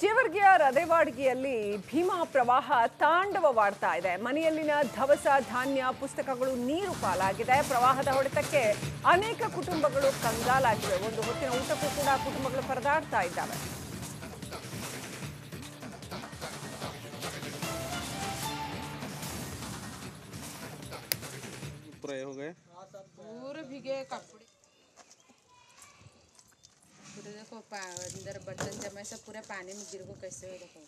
ಜೇವರ್ಗಿಯ ರದೇವಾಡ್ಗಿಯಲ್ಲಿ ಭೀಮಾ ಪ್ರವಾಹ ತಾಂಡವವಾಡ್ತಾ ಇದೆ. ಮನೆಯಲ್ಲಿನ ದವಸ ಧಾನ್ಯ ಪುಸ್ತಕಗಳು ನೀರು ಪಾಲಾಗಿದೆ. ಪ್ರವಾಹದ ಹೊಡೆತಕ್ಕೆ ಅನೇಕ ಕುಟುಂಬಗಳು ಕಂಗಾಲಾಗಿವೆ. ಒಂದು ಹೊತ್ತಿನ ಊಟಕ್ಕೂ ಕೂಡ ಕುಟುಂಬಗಳು ಪರದಾಡ್ತಾ ಇದ್ದಾವೆ. पूरे भीगे कपड़े पूरे देखो अंदर बर्तन जमे सब पूरे पानी में गिर को कैसे हो देखो।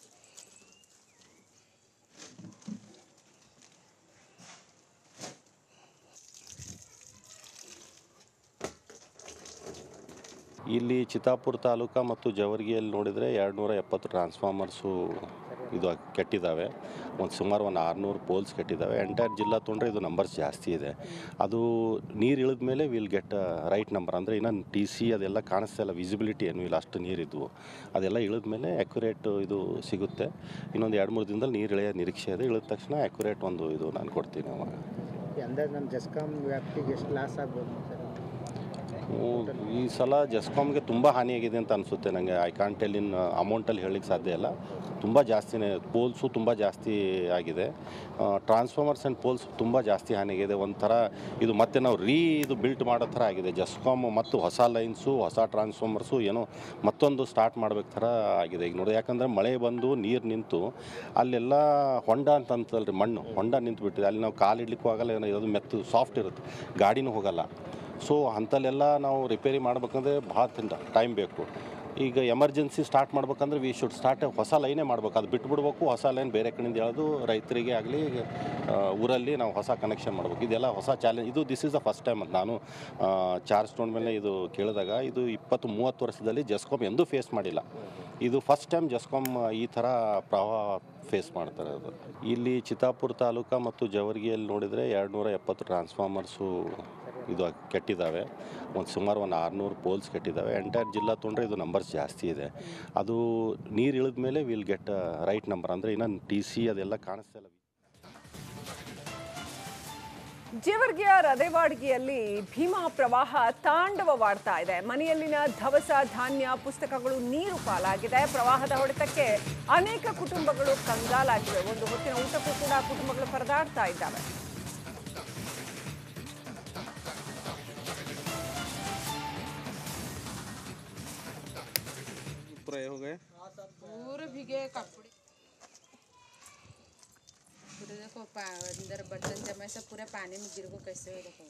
ಇಲ್ಲಿ ಚಿತ್ತಾಪುರ ತಾಲೂಕು ಮತ್ತು ಜೇವರ್ಗಿಯಲ್ಲಿ ನೋಡಿದರೆ 270 ಟ್ರಾನ್ಸ್ಫಾರ್ಮರ್ಸು ಇದು ಕೆಟ್ಟಿದ್ದಾವೆ. ಸುಮಾರು 600 ಪೋಲ್ಸ್ ಕೆಟ್ಟಿದ್ದಾವೆ. ಎಂಟೈರ್ ಜಿಲ್ಲಾ ತೊಗೊಂಡ್ರೆ ಇದು ನಂಬರ್ಸ್ ಜಾಸ್ತಿ ಇದೆ. ಅದು ನೀರು ಇಳಿದ ಮೇಲೆ ವಿಲ್ ಗೆಟ್ ರೈಟ್ ನಂಬರ್. ಅಂದರೆ ಇನ್ನೂ ಟಿ ಸಿ ಅದೆಲ್ಲ ಕಾಣಿಸ್ತಾ ಇಲ್ಲ, ವಿಸಿಬಿಲಿಟಿ ಏನು ಇಲ್ಲ, ಅಷ್ಟು ನೀರಿದ್ವು. ಅದೆಲ್ಲ ಇಳಿದ ಮೇಲೆ ಅಕ್ಯುರೇಟ್ ಇದು ಸಿಗುತ್ತೆ. ಇನ್ನೊಂದು 2-3 ದಿನದಲ್ಲಿ ನೀರು ಇಳಿಯೋ ನಿರೀಕ್ಷೆ ಇದೆ. ಇಳಿದ ತಕ್ಷಣ ಅಕ್ಯುರೇಟ್ ಒಂದು ಇದು ನಾನು ಕೊಡ್ತೀನಿ ಅವಾಗ. ಅಂದಾಜು ನಮ್ಮ ಜಸ್ಕಾಂ ವ್ಯಾಪ್ತಿಗೆ ಎಷ್ಟು ಲಾಸ್ ಆಗ್ಬೋದು ಸರ್? ಈ ಸಲ ಜಸ್ಕಾಮ್ಗೆ ತುಂಬ ಹಾನಿಯಾಗಿದೆ ಅಂತ ಅನಿಸುತ್ತೆ ನನಗೆ. ಐ ಕಾಂಟ್ ಟೆಲ್ ಇನ್ ಅಮೌಂಟಲ್ಲಿ ಹೇಳಲಿಕ್ಕೆ ಸಾಧ್ಯ ಇಲ್ಲ. ತುಂಬ ಜಾಸ್ತಿನೇ ಪೋಲ್ಸು ತುಂಬ ಜಾಸ್ತಿ ಆಗಿದೆ. ಟ್ರಾನ್ಸ್ಫಾರ್ಮರ್ಸ್ ಆ್ಯಂಡ್ ಪೋಲ್ಸ್ ತುಂಬ ಜಾಸ್ತಿ ಹಾನಿಯಾಗಿದೆ. ಒಂಥರ ಇದು ಮತ್ತೆ ನಾವು ಇದು ಬಿಲ್ಟ್ ಮಾಡೋ ಥರ ಆಗಿದೆ. ಜಸ್ಕಾಮ್ ಮತ್ತು ಹೊಸ ಲೈನ್ಸು, ಹೊಸ ಟ್ರಾನ್ಸ್ಫಾರ್ಮರ್ಸು ಏನೋ ಮತ್ತೊಂದು ಸ್ಟಾರ್ಟ್ ಮಾಡಬೇಕು ಥರ ಆಗಿದೆ ಈಗ ನೋಡಿ. ಯಾಕಂದರೆ ಮಳೆ ಬಂದು ನೀರು ನಿಂತು ಅಲ್ಲೆಲ್ಲ ಹೊಂಡ ಅಂತಂತಲ್ರಿ, ಮಣ್ಣು ಹೊಂಡ ನಿಂತುಬಿಟ್ಟಿದೆ. ಅಲ್ಲಿ ನಾವು ಕಾಲಿಡ್ಲಿಕ್ಕೂ ಆಗಲ್ಲ, ಏನೋ ಇರೋದು ಮೆತ್ತು ಸಾಫ್ಟ್ ಇರುತ್ತೆ, ಗಾಡಿನೂ ಹೋಗಲ್ಲ. ಸೊ ಅಂಥಲ್ಲೆಲ್ಲ ನಾವು ರಿಪೇರಿ ಮಾಡ್ಬೇಕಂದ್ರೆ ಭಾಳ ಟೈಮ್ ಬೇಕು. ಈಗ ಎಮರ್ಜೆನ್ಸಿ ಸ್ಟಾರ್ಟ್ ಮಾಡ್ಬೇಕಂದ್ರೆ ವಿ ಶುಡ್ ಸ್ಟಾರ್ಟ್ ಹೊಸ ಲೈನೇ ಮಾಡ್ಬೇಕು. ಅದು ಬಿಟ್ಬಿಡ್ಬೇಕು, ಹೊಸ ಲೈನ್ ಬೇರೆ ಕಡೆಯಿಂದ ಹೇಳೋದು ರೈತರಿಗೆ ಆಗಲಿ ಊರಲ್ಲಿ ನಾವು ಹೊಸ ಕನೆಕ್ಷನ್ ಮಾಡ್ಬೇಕು. ಇದೆಲ್ಲ ಹೊಸ ಚಾಲೆಂಜ್. ಇದು this is the first time ಅಂತ ನಾನು ಚಾರ್ಜ್ ಸ್ಟೋನ್ ಮೇಲೆ ಇದು ಕೇಳಿದಾಗ, ಇದು 20-30 ವರ್ಷದಲ್ಲಿ ಜಸ್ಕಾಮ್ ಎಂದೂ ಫೇಸ್ ಮಾಡಿಲ್ಲ. ಇದು ಫಸ್ಟ್ ಟೈಮ್ ಜಸ್ಕಾಮ್ ಈ ಥರ ಪ್ರವಾಹ ಫೇಸ್ ಮಾಡ್ತಾರೆ. ಅದು ಇಲ್ಲಿ ಚಿತ್ತಾಪುರ ತಾಲೂಕು ಮತ್ತು ಜೇವರ್ಗಿಯಲ್ಲಿ ನೋಡಿದರೆ 270 ಟ್ರಾನ್ಸ್ಫಾರ್ಮರ್ಸು ಇದು ಕೆಟ್ಟಿದ್ದಾವೆ. ಸುಮಾರು 600 ಪೋಲ್ಸ್ ಕೆಟ್ಟಿದ್ದಾವೆ. ಎಂಟೈರ್ ಜಿಲ್ಲಾ ತೊಗೊಂಡ್ರೆ ಇದು ನಂಬರ್ಸ್ ಜಾಸ್ತಿ ಇದೆ. ಅದು ನೀರು ಇಳಿದ ಮೇಲೆ ವಿಲ್ ಗೆಟ್ ರೈಟ್ ನಂಬರ್. ಅಂದರೆ ಇನ್ನೂ ಟಿ ಸಿ ಅದೆಲ್ಲ ಕಾಣಿಸ್ತಾ ಇಲ್ಲ. ಜೇವರ್ಗಿಯ ರದೇವಾಡ್ಗಿಯಲ್ಲಿ ಭೀಮಾ ಪ್ರವಾಹ ತಾಂಡವವಾಡ್ತಾ ಇದೆ. ಮನೆಯಲ್ಲಿನ ದವಸ ಧಾನ್ಯ ಪುಸ್ತಕಗಳು ನೀರು ಪಾಲಾಗಿದೆ. ಪ್ರವಾಹದ ಹೊಡೆತಕ್ಕೆ ಅನೇಕ ಕುಟುಂಬಗಳು ಕಂಗಾಲಾಗಿವೆ. ಒಂದು ಹೊತ್ತಿನ ಊಟಕ್ಕೂ ಕೂಡ ಕುಟುಂಬಗಳು ಪರದಾಡ್ತಾ ಇದ್ದಾವೆ. पूरे भीगे कपड़े पूरे देखो अंदर बर्तन जमे सब पूरे पानी में गिर को कैसे हो देखो।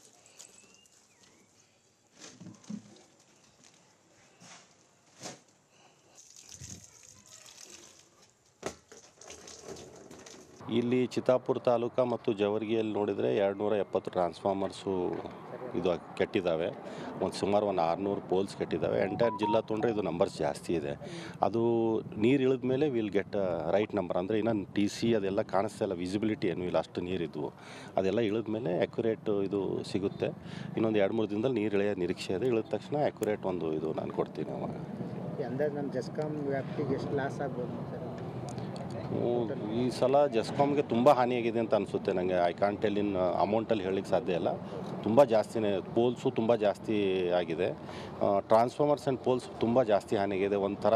ಇಲ್ಲಿ ಚಿತ್ತಾಪುರ ತಾಲೂಕು ಮತ್ತು ಜೇವರ್ಗಿಯಲ್ಲಿ ನೋಡಿದರೆ 270 ಟ್ರಾನ್ಸ್ಫಾರ್ಮರ್ಸು ಇದು ಕೆಟ್ಟಿದ್ದಾವೆ. ಸುಮಾರು 600 ಪೋಲ್ಸ್ ಕೆಟ್ಟಿದ್ದಾವೆ. ಎಂಟೈರ್ ಜಿಲ್ಲಾ ತೊಗೊಂಡ್ರೆ ಇದು ನಂಬರ್ಸ್ ಜಾಸ್ತಿ ಇದೆ. ಅದು ನೀರು ಇಳಿದ ಮೇಲೆ ವಿಲ್ ಗೆಟ್ ರೈಟ್ ನಂಬರ್. ಅಂದರೆ ಇನ್ನೂ ಟಿ ಸಿ ಅದೆಲ್ಲ ಕಾಣಿಸ್ತಾ ಇಲ್ಲ, ವಿಸಿಬಿಲಿಟಿ ಏನು ಇಲ್ಲ, ಅಷ್ಟು ನೀರಿದ್ವು. ಅದೆಲ್ಲ ಇಳಿದ ಮೇಲೆ ಅಕ್ಯುರೇಟ್ ಇದು ಸಿಗುತ್ತೆ. ಇನ್ನೊಂದು 2-3 ದಿನದಲ್ಲಿ ನೀರು ಇಳಿಯೋ ನಿರೀಕ್ಷೆ ಇದೆ. ಇಳಿದ ತಕ್ಷಣ ಅಕ್ಯುರೇಟ್ ಒಂದು ಇದು ನಾನು ಕೊಡ್ತೀನಿ ಅವಾಗ. ಅಂದಾಜು ನಮ್ಮ ಜಸ್ಕಾಂ ವ್ಯಾಪ್ತಿಗೆ ಎಷ್ಟು ಲಾಸ್ ಆಗ್ಬೋದು ಸರ್? ಈ ಸಲ ಜಸ್ಕಾಮ್ಗೆ ತುಂಬ ಹಾನಿಯಾಗಿದೆ ಅಂತ ಅನಿಸುತ್ತೆ ನನಗೆ. ಐ ಕಾಂಟ್ ಟೆಲ್ ಇನ್ ಅಮೌಂಟಲ್ಲಿ ಹೇಳಲಿಕ್ಕೆ ಸಾಧ್ಯ ಇಲ್ಲ. ತುಂಬ ಜಾಸ್ತಿನೇ ಪೋಲ್ಸು ತುಂಬ ಜಾಸ್ತಿ ಆಗಿದೆ. ಟ್ರಾನ್ಸ್ಫಾರ್ಮರ್ಸ್ ಆ್ಯಂಡ್ ಪೋಲ್ಸ್ ತುಂಬ ಜಾಸ್ತಿ ಹಾನಿಯಾಗಿದೆ. ಒಂಥರ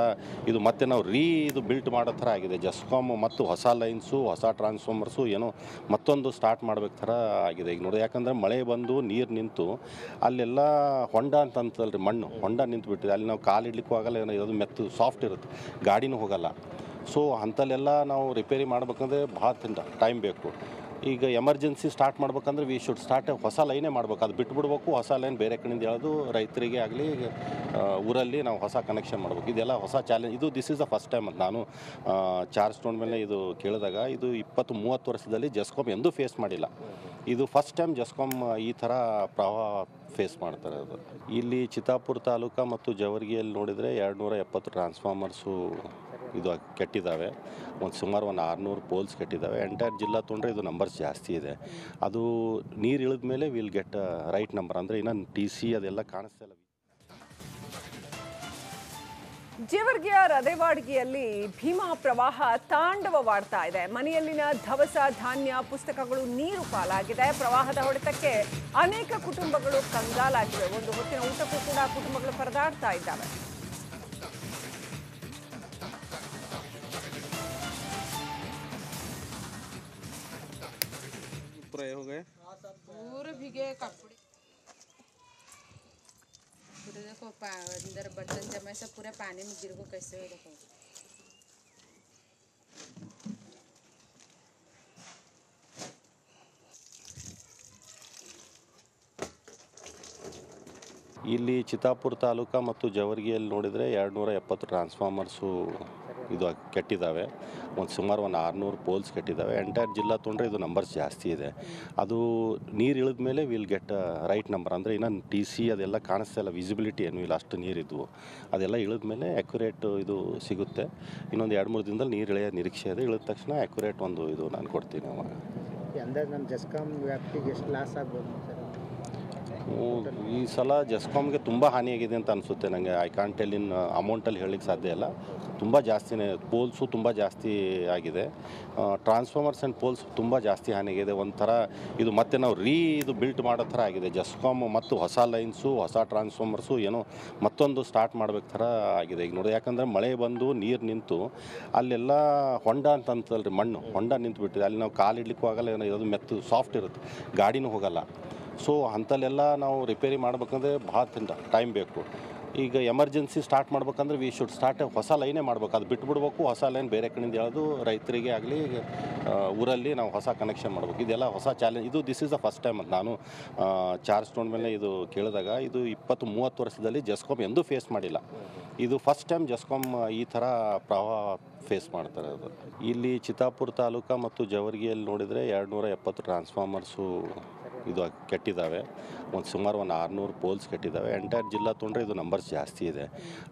ಇದು ಮತ್ತೆ ನಾವು ಇದು ಬಿಲ್ಟ್ ಮಾಡೋ ಥರ ಆಗಿದೆ. ಜಸ್ಕಾಮ್ ಮತ್ತು ಹೊಸ ಲೈನ್ಸು, ಹೊಸ ಟ್ರಾನ್ಸ್ಫಾರ್ಮರ್ಸು ಏನೋ ಮತ್ತೊಂದು ಸ್ಟಾರ್ಟ್ ಮಾಡಬೇಕು ಥರ ಆಗಿದೆ ಈಗ ನೋಡಿ. ಯಾಕಂದರೆ ಮಳೆ ಬಂದು ನೀರು ನಿಂತು ಅಲ್ಲೆಲ್ಲ ಹೊಂಡ ಅಂತಂತಲ್ರಿ, ಮಣ್ಣು ಹೊಂಡ ನಿಂತುಬಿಟ್ಟಿದೆ. ಅಲ್ಲಿ ನಾವು ಕಾಲಿಡ್ಲಿಕ್ಕೂ ಆಗಲ್ಲ, ಏನೋ ಇರೋದು ಮೆತ್ತು ಸಾಫ್ಟ್ ಇರುತ್ತೆ, ಗಾಡಿನೂ ಹೋಗಲ್ಲ. ಸೊ ಅಂಥಲ್ಲೆಲ್ಲ ನಾವು ರಿಪೇರಿ ಮಾಡ್ಬೇಕಂದ್ರೆ ಭಾಳ ಟೈಮ್ ಬೇಕು. ಈಗ ಎಮರ್ಜೆನ್ಸಿ ಸ್ಟಾರ್ಟ್ ಮಾಡ್ಬೇಕಂದ್ರೆ ವಿ ಶುಡ್ ಸ್ಟಾರ್ಟ್ ಹೊಸ ಲೈನೇ ಮಾಡ್ಬೇಕು. ಅದು ಬಿಟ್ಬಿಡ್ಬೇಕು, ಹೊಸ ಲೈನ್ ಬೇರೆ ಕಡೆಯಿಂದ ಹೇಳೋದು ರೈತರಿಗೆ ಆಗಲಿ ಊರಲ್ಲಿ ನಾವು ಹೊಸ ಕನೆಕ್ಷನ್ ಮಾಡ್ಬೇಕು. ಇದೆಲ್ಲ ಹೊಸ ಚಾಲೆಂಜ್. ಇದು this is the first time ಅಂತ ನಾನು ಚಾರ್ಜ್ ಸ್ಟೋನ್ ಮೇಲೆ ಇದು ಕೇಳಿದಾಗ, ಇದು 20-30 ವರ್ಷದಲ್ಲಿ ಜಸ್ಕಾಮ್ ಎಂದೂ ಫೇಸ್ ಮಾಡಿಲ್ಲ. ಇದು ಫಸ್ಟ್ ಟೈಮ್ ಜಸ್ಕಾಮ್ ಈ ಥರ ಪ್ರವಾಹ ಫೇಸ್ ಮಾಡ್ತಾರೆ. ಅದು ಇಲ್ಲಿ ಚಿತ್ತಾಪುರ ತಾಲೂಕು ಮತ್ತು ಜೇವರ್ಗಿಯಲ್ಲಿ ನೋಡಿದರೆ 270 ಟ್ರಾನ್ಸ್ಫಾರ್ಮರ್ಸು ಇದು ಕೆಟ್ಟಿದ್ದಾವೆ. ಸುಮಾರು 600 ಪೋಲ್ಸ್ ಕೆಟ್ಟಿದ್ದಾವೆ. ಎಂಟೈರ್ ಜಿಲ್ಲಾ ತೊಗೊಂಡ್ರೆ ಇದು ನಂಬರ್ಸ್ ಜಾಸ್ತಿ ಇದೆ. ಅದು ನೀರು ಇಳಿದ ಮೇಲೆ ವಿಲ್ ಗೆಟ್ ರೈಟ್ ನಂಬರ್. ಅಂದರೆ ಇನ್ನೂ ಟಿ ಸಿ ಅದೆಲ್ಲ ಕಾಣಿಸ್ತಾ ಇಲ್ಲ. ಜೇವರ್ಗಿಯ ರದೇವಾಡ್ಗಿಯಲ್ಲಿ ಭೀಮಾ ಪ್ರವಾಹ ತಾಂಡವವಾಡ್ತಾ ಇದೆ. ಮನೆಯಲ್ಲಿನ ದವಸ ಧಾನ್ಯ ಪುಸ್ತಕಗಳು ನೀರು ಪಾಲಾಗಿದೆ. ಪ್ರವಾಹದ ಹೊಡೆತಕ್ಕೆ ಅನೇಕ ಕುಟುಂಬಗಳು ಕಂಗಾಲಾಗಿವೆ. ಒಂದು ಹೊತ್ತಿನ ಊಟಕ್ಕೂ ಕೂಡ ಕುಟುಂಬಗಳು ಪರದಾಡ್ತಾ ಇದ್ದಾವೆ. कपड़े पूरे देखो अंदर बर्तन जमे सब पूरे पानी में गिर को कैसे हो देखो। ಇಲ್ಲಿ ಚಿತ್ತಾಪುರ ತಾಲೂಕು ಮತ್ತು ಜವರ್ಗಿಯಲ್ಲಿ ನೋಡಿದರೆ 270 ಟ್ರಾನ್ಸ್ಫಾರ್ಮರ್ಸು ಇದು ಕೆಟ್ಟಿದ್ದಾವೆ. ಸುಮಾರು 600 ಪೋಲ್ಸ್ ಕೆಟ್ಟಿದ್ದಾವೆ. ಎಂಟೈರ್ ಜಿಲ್ಲಾ ತೊಗೊಂಡ್ರೆ ಇದು ನಂಬರ್ಸ್ ಜಾಸ್ತಿ ಇದೆ. ಅದು ನೀರು ಇಳಿದ ಮೇಲೆ ವಿಲ್ ಗೆಟ್ ರೈಟ್ ನಂಬರ್. ಅಂದರೆ ಇನ್ನೊಂದು ಟಿ ಸಿ ಅದೆಲ್ಲ ಕಾಣಿಸ್ತಾ ಇಲ್ಲ, ವಿಸಿಬಿಲಿಟಿ ಏನೂ ಇಲ್ಲ, ಅಷ್ಟು ನೀರಿದ್ವು. ಅದೆಲ್ಲ ಇಳಿದ ಮೇಲೆ ಅಕ್ಯುರೇಟ್ ಇದು ಸಿಗುತ್ತೆ. ಇನ್ನೊಂದು 2-3 ದಿನದಲ್ಲಿ ನೀರು ಇಳಿಯೋ ನಿರೀಕ್ಷೆ ಇದೆ. ಇಳಿದ ತಕ್ಷಣ ಅಕ್ಯುರೇಟ್ ಒಂದು ಇದು ನಾನು ಕೊಡ್ತೀನಿ ಅವಾಗ. ಅಂದಾಜು ನಮ್ಮ ಜಸ್ಕಾಮ್ ವ್ಯಾಪ್ತಿಗೆ ಎಷ್ಟು ಲಾಸ್ ಆಗ್ಬೋದು ಸರ್? ಈ ಸಲ ಜಸ್ಕಾಮ್ಗೆ ತುಂಬ ಹಾನಿಯಾಗಿದೆ ಅಂತ ಅನಿಸುತ್ತೆ ನನಗೆ. ಐ ಕಾಂಟ್ ಟೆಲ್ ಇನ್ ಅಮೌಂಟಲ್ಲಿ ಹೇಳಲಿಕ್ಕೆ ಸಾಧ್ಯ ಇಲ್ಲ. ತುಂಬ ಜಾಸ್ತಿನೇ ಪೋಲ್ಸು ತುಂಬ ಜಾಸ್ತಿ ಆಗಿದೆ. ಟ್ರಾನ್ಸ್ಫಾರ್ಮರ್ಸ್ ಆ್ಯಂಡ್ ಪೋಲ್ಸ್ ತುಂಬ ಜಾಸ್ತಿ ಹಾನಿಯಾಗಿದೆ. ಒಂಥರ ಇದು ಮತ್ತೆ ನಾವು ಇದು ಬಿಲ್ಟ್ ಮಾಡೋ ಥರ ಆಗಿದೆ. ಜಸ್ಕಾಮ್ ಮತ್ತು ಹೊಸ ಲೈನ್ಸು, ಹೊಸ ಟ್ರಾನ್ಸ್ಫಾರ್ಮರ್ಸು ಏನೋ ಮತ್ತೊಂದು ಸ್ಟಾರ್ಟ್ ಮಾಡ್ಬೇಕು ಥರ ಆಗಿದೆ ಈಗ ನೋಡಿ. ಯಾಕಂದರೆ ಮಳೆ ಬಂದು ನೀರು ನಿಂತು ಅಲ್ಲೆಲ್ಲ ಹೊಂಡ ಅಂತಂತಲ್ರಿ, ಮಣ್ಣು ಹೊಂಡ ನಿಂತುಬಿಟ್ಟಿದೆ. ಅಲ್ಲಿ ನಾವು ಕಾಲು ಇಡ್ಲಿಕ್ಕೂ ಆಗಲ್ಲ, ಏನೋ ಇರೋದು ಮೆತ್ತು ಸಾಫ್ಟ್ ಇರುತ್ತೆ, ಗಾಡಿನೂ ಹೋಗಲ್ಲ. ಸೊ ಅಂಥಲ್ಲೆಲ್ಲ ನಾವು ರಿಪೇರಿ ಮಾಡ್ಬೇಕಂದ್ರೆ ಭಾಳ ಟೈಮ್ ಬೇಕು. ಈಗ ಎಮರ್ಜೆನ್ಸಿ ಸ್ಟಾರ್ಟ್ ಮಾಡ್ಬೇಕಂದ್ರೆ ವಿ ಶುಡ್ ಸ್ಟಾರ್ಟ್ ಹೊಸ ಲೈನೇ ಮಾಡ್ಬೇಕು. ಅದು ಬಿಟ್ಬಿಡ್ಬೇಕು, ಹೊಸ ಲೈನ್ ಬೇರೆ ಕಡೆಯಿಂದ ಹೇಳೋದು ರೈತರಿಗೆ ಆಗಲಿ ಊರಲ್ಲಿ ನಾವು ಹೊಸ ಕನೆಕ್ಷನ್ ಮಾಡ್ಬೇಕು. ಇದೆಲ್ಲ ಹೊಸ challenge. This is the first time ಅಂತ ನಾನು ಚಾರ್ಜ್ ತೊಗೊಂಡ ಮೇಲೆ ಇದು ಕೇಳಿದಾಗ, ಇದು 20-30 ವರ್ಷದಲ್ಲಿ ಜಸ್ಕಾಮ್ ಎಂದೂ ಫೇಸ್ ಮಾಡಿಲ್ಲ. ಇದು ಫಸ್ಟ್ ಟೈಮ್ ಜಸ್ಕಾಮ್ ಈ ಥರ ಪ್ರವಾಹ ಫೇಸ್ ಮಾಡ್ತಾರೆ. ಅದು ಇಲ್ಲಿ ಚಿತ್ತಾಪುರ ತಾಲೂಕು ಮತ್ತು ಜವರ್ಗಿಯಲ್ಲಿ ನೋಡಿದರೆ 270 ಟ್ರಾನ್ಸ್ಫಾರ್ಮರ್ಸು ಇದು ಕೆಟ್ಟಿದ್ದಾವೆ. ಸುಮಾರು 600 ಪೋಲ್ಸ್ ಕೆಟ್ಟಿದ್ದಾವೆ. ಎಂಟೈರ್ ಜಿಲ್ಲಾ ತೊಗೊಂಡ್ರೆ ಇದು ನಂಬರ್ಸ್ ಜಾಸ್ತಿ ಇದೆ.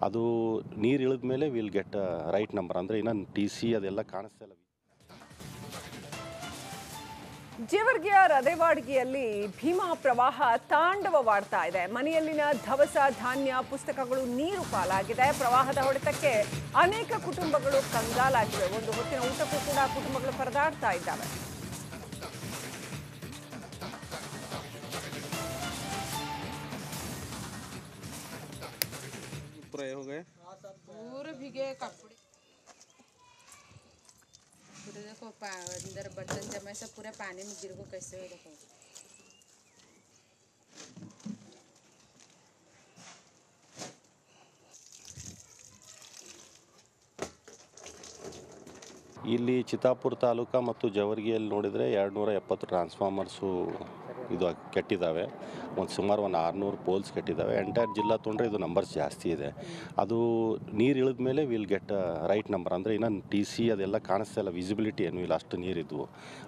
ಅದು ನೀರು ಇಳಿದ ಮೇಲೆ ವಿಲ್ ಗೆಟ್ ರೈಟ್ ನಂಬರ್. ಅಂದರೆ ಇನ್ನೊಂದು ಟಿ ಸಿ ಅದೆಲ್ಲ ಕಾಣಿಸ್ತಾ ಇಲ್ಲ. ಜೇವರ್ಗಿಯ ರದೇವಾಡ್ಗಿಯಲ್ಲಿ ಭೀಮಾ ಪ್ರವಾಹ ತಾಂಡವವಾಡ್ತಾ ಇದೆ. ಮನೆಯಲ್ಲಿನ ದವಸ ಧಾನ್ಯ ಪುಸ್ತಕಗಳು ನೀರು ಪಾಲಾಗಿದೆ. ಪ್ರವಾಹದ ಹೊಡೆತಕ್ಕೆ ಅನೇಕ ಕುಟುಂಬಗಳು ಕಂಗಾಲಾಗಿವೆ. ಒಂದು ಹೊತ್ತಿನ ಊಟಕ್ಕೂ ಕೂಡ ಕುಟುಂಬಗಳು ಪರದಾಡ್ತಾ ಇದ್ದಾವೆ. पूरे भीगे कपड़े पूरे देखो अंदर बर्तन जमे सब पूरे पानी में गिर को कैसे हो देखो। ಇಲ್ಲಿ ಚಿತ್ತಾಪುರ ತಾಲೂಕು ಮತ್ತು ಜವರ್ಗಿಯಲ್ಲಿ ನೋಡಿದರೆ 270 ಟ್ರಾನ್ಸ್ಫಾರ್ಮರ್ಸು ಇದು ಕೆಟ್ಟಿದ್ದಾವೆ. ಸುಮಾರು 600 ಪೋಲ್ಸ್ ಕೆಟ್ಟಿದ್ದಾವೆ. ಎಂಟೈರ್ ಜಿಲ್ಲಾ ತೊಗೊಂಡ್ರೆ ಇದು ನಂಬರ್ಸ್ ಜಾಸ್ತಿ ಇದೆ. ಅದು ನೀರು ಇಳಿದ ಮೇಲೆ ವಿಲ್ ಗೆಟ್ ರೈಟ್ ನಂಬರ್. ಅಂದರೆ ಇನ್ನೊಂದು ಟಿ ಸಿ ಅದೆಲ್ಲ ಕಾಣಿಸ್ತಾ ಇಲ್ಲ, ವಿಸಿಬಿಲಿಟಿ ಏನೂ ಇಲ್ಲ, ಅಷ್ಟು ನೀರಿದ್ವು.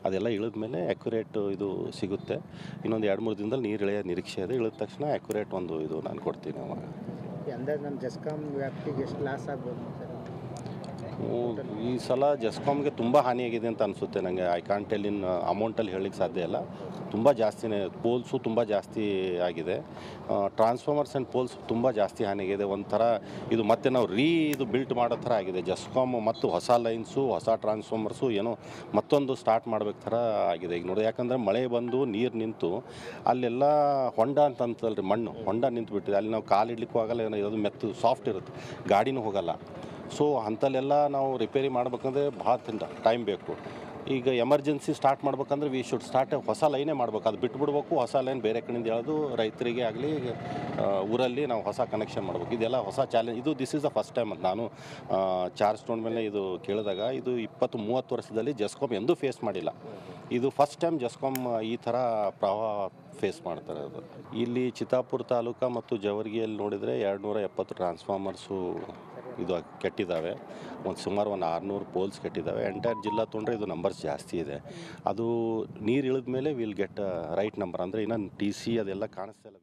ಅದೆಲ್ಲ ಇಳಿದ ಮೇಲೆ ಅಕ್ಯುರೇಟ್ ಇದು ಸಿಗುತ್ತೆ. ಇನ್ನೊಂದು 2-3 ದಿನದಲ್ಲಿ ನೀರು ಇಳಿಯೋ ನಿರೀಕ್ಷೆ ಇದೆ. ಇಳಿದ ತಕ್ಷಣ ಅಕ್ಯುರೇಟ್ ಒಂದು ಇದು ನಾನು ಕೊಡ್ತೀನಿ ಅವಾಗ. ಅಂದಾಜು ನಮ್ಮ ಜಸ್ಕಾಮ್ ವ್ಯಾಪ್ತಿಗೆ ಎಷ್ಟು ಲಾಸ್ ಆಗ್ಬೋದು ಸರ್? ಈ ಸಲ ಜಸ್ಕಾಮ್ಗೆ ತುಂಬ ಹಾನಿಯಾಗಿದೆ ಅಂತ ಅನಿಸುತ್ತೆ ನನಗೆ. ಐ ಕಾಂಟ್ ಟೆಲ್ ಇನ್ ಅಮೌಂಟಲ್ಲಿ ಹೇಳಲಿಕ್ಕೆ ಸಾಧ್ಯ ಇಲ್ಲ. ತುಂಬ ಜಾಸ್ತಿನೇ ಪೋಲ್ಸು ತುಂಬ ಜಾಸ್ತಿ ಆಗಿದೆ. ಟ್ರಾನ್ಸ್ಫಾರ್ಮರ್ಸ್ ಆ್ಯಂಡ್ ಪೋಲ್ಸ್ ತುಂಬ ಜಾಸ್ತಿ ಹಾನಿಯಾಗಿದೆ. ಒಂಥರ ಇದು ಮತ್ತೆ ನಾವು ಇದು ಬಿಲ್ಟ್ ಮಾಡೋ ಥರ ಆಗಿದೆ. ಜಸ್ಕಾಮ್ ಮತ್ತು ಹೊಸ ಲೈನ್ಸು, ಹೊಸ ಟ್ರಾನ್ಸ್ಫಾರ್ಮರ್ಸು ಏನೋ ಮತ್ತೊಂದು ಸ್ಟಾರ್ಟ್ ಮಾಡ್ಬೇಕು ಥರ ಆಗಿದೆ ಈಗ ನೋಡಿ. ಯಾಕಂದರೆ ಮಳೆ ಬಂದು ನೀರು ನಿಂತು ಅಲ್ಲೆಲ್ಲ ಹೊಂಡ ಅಂತಂತಲ್ರಿ, ಮಣ್ಣು ಹೊಂಡ ನಿಂತುಬಿಟ್ಟಿದೆ. ಅಲ್ಲಿ ನಾವು ಕಾಲು ಇಡ್ಲಿಕ್ಕೂ ಆಗಲ್ಲ, ಏನೋ ಇರೋದು ಮೆತ್ತು ಸಾಫ್ಟ್ ಇರುತ್ತೆ, ಗಾಡಿನೂ ಹೋಗಲ್ಲ. ಸೊ ಅಂಥಲ್ಲೆಲ್ಲ ನಾವು ರಿಪೇರಿ ಮಾಡ್ಬೇಕಂದ್ರೆ ಭಾಳ ಟೈಮ್ ಬೇಕು. ಈಗ ಎಮರ್ಜೆನ್ಸಿ ಸ್ಟಾರ್ಟ್ ಮಾಡ್ಬೇಕಂದ್ರೆ ವಿ ಶುಡ್ ಸ್ಟಾರ್ಟ್ ಹೊಸ ಲೈನೇ ಮಾಡ್ಬೇಕು. ಅದು ಬಿಟ್ಬಿಡ್ಬೇಕು, ಹೊಸ ಲೈನ್ ಬೇರೆ ಕಡೆಯಿಂದ ಹೇಳೋದು ರೈತರಿಗೆ ಆಗಲಿ ಊರಲ್ಲಿ ನಾವು ಹೊಸ ಕನೆಕ್ಷನ್ ಮಾಡ್ಬೇಕು. ಇದೆಲ್ಲ ಹೊಸ challenge. This is the first time ಅಂತ ನಾನು ಚಾರ್ಜ್ ತೊಗೊಂಡ ಮೇಲೆ ಇದು ಕೇಳಿದಾಗ, ಇದು 20-30 ವರ್ಷದಲ್ಲಿ ಜಸ್ಕಾಮ್ ಎಂದೂ ಫೇಸ್ ಮಾಡಿಲ್ಲ. ಇದು ಫಸ್ಟ್ ಟೈಮ್ ಜಸ್ಕಾಮ್ ಈ ಥರ ಪ್ರವಾಹ ಫೇಸ್ ಮಾಡ್ತಾರೆ. ಅದು ಇಲ್ಲಿ ಚಿತ್ತಾಪುರ ತಾಲೂಕು ಮತ್ತು ಜವರ್ಗಿಯಲ್ಲಿ ನೋಡಿದರೆ 270 ಟ್ರಾನ್ಸ್ಫಾರ್ಮರ್ಸು ಇದು ಕೆಟ್ಟಿದ್ದಾವೆ. ಸುಮಾರು 600 ಪೋಲ್ಸ್ ಕೆಟ್ಟಿದ್ದಾವೆ. ಎಂಟೈರ್ ಜಿಲ್ಲಾ ತೊಗೊಂಡ್ರೆ ಇದು ನಂಬರ್ಸ್ ಜಾಸ್ತಿ ಇದೆ. ಅದು ನೀರು ಇಳಿದ ಮೇಲೆ ವಿಲ್ ಗೆಟ್ ರೈಟ್ ನಂಬರ್. ಅಂದರೆ ಇನ್ನೊಂದು ಟಿ ಸಿ ಅದೆಲ್ಲ ಕಾಣಿಸ್ತಾ ಇಲ್ಲ.